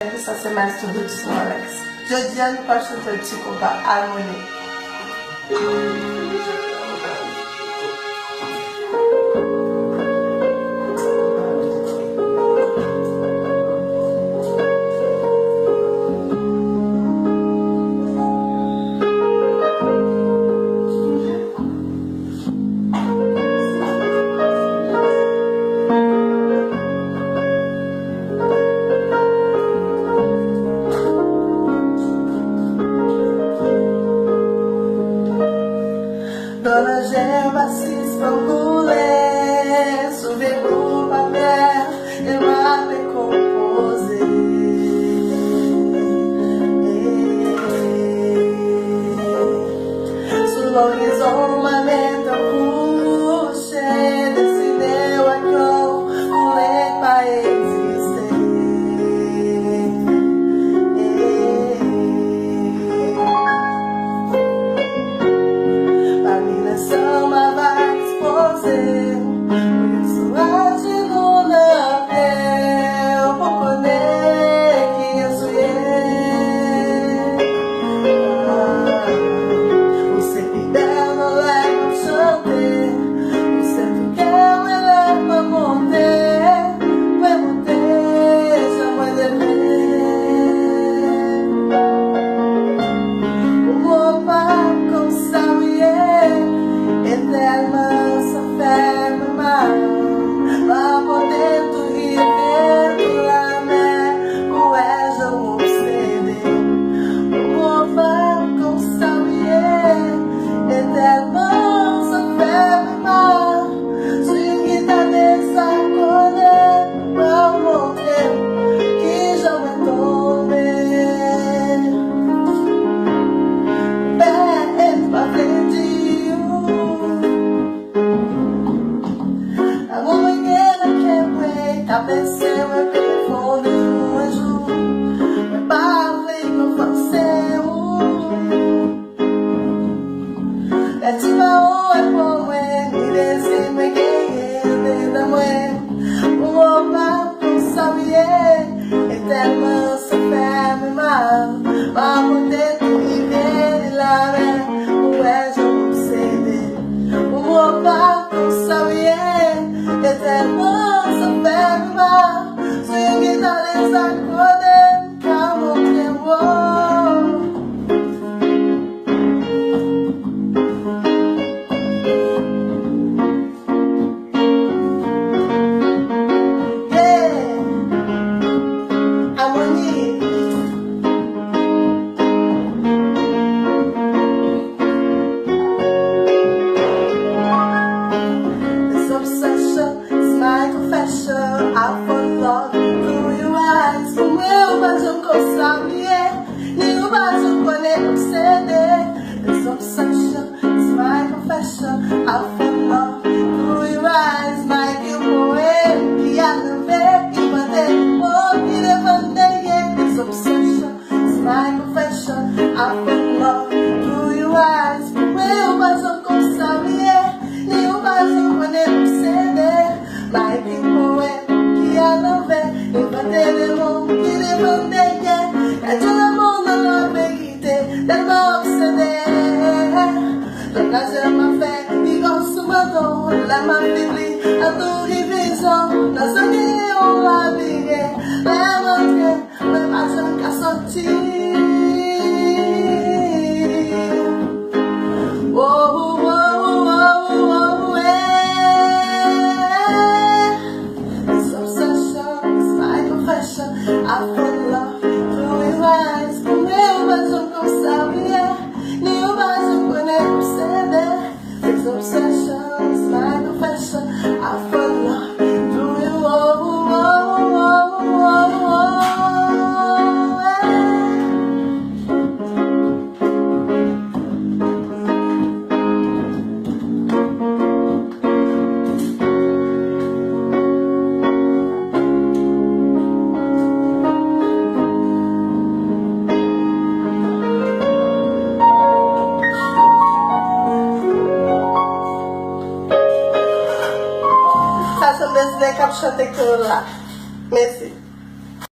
Ça c'est ma introduction, Alex. Je dis à nous pas chanter un petit compas harmonique. Dona Gemma se espangulè, souvez-vous ma mère, et m'a décomposé. Sur l'horizon, ma mente couchée, décideu a cão, voulait pas exister. Sama vai exposer o suave no navio, pouco que eu sou o sempre dela leva o chante, o sempre que ela leva a morrer, vai morrer, já vai dever. O pai com saber eterna essa fé no mar, lá por dentro e dentro lá, né? O é já o obsede, o vai com saber, eterna essa fé no mar, swing da dessa cor, pra morrer, que já aguentou ver, pé pra frente. Cabeceu é telefone no anjo, me parlei no fanceu. É tima o é bom é, me desse me quem da mãe. O oba com sabia, eterna se ferme mal. Vamos dentro e ver lá, né? O é já não cede. O oba com sabia, eterna. Swing that is a golden come on and walk. Yeah, harmonie. This obsession is my confession. I fall through your eyes. O meu vaso com sabia, nem o vaso com ele obsede. This obsession is my confession. I fall through your eyes. My guilt poem, que a não ver que bater, oh, que levantei. This obsession is my confession. I fall through your eyes. O meu vaso com sabia, nem o vaso com ele obsede. My guilt poem, que a não ver. Levanteremo, che levanteglie, e già la mondo non vegite, del mobsede. La casa ma fe, di consumato, la ma figli, a tu diviso, la sogni o la bighe, la manche, la faccia un cassotti. I fell off through your eyes. O meu vaso com sabia, nem o vaso com ele cede. This obsession is my confession. I fell off through your Ça, c'est le best day que je chante là. Merci.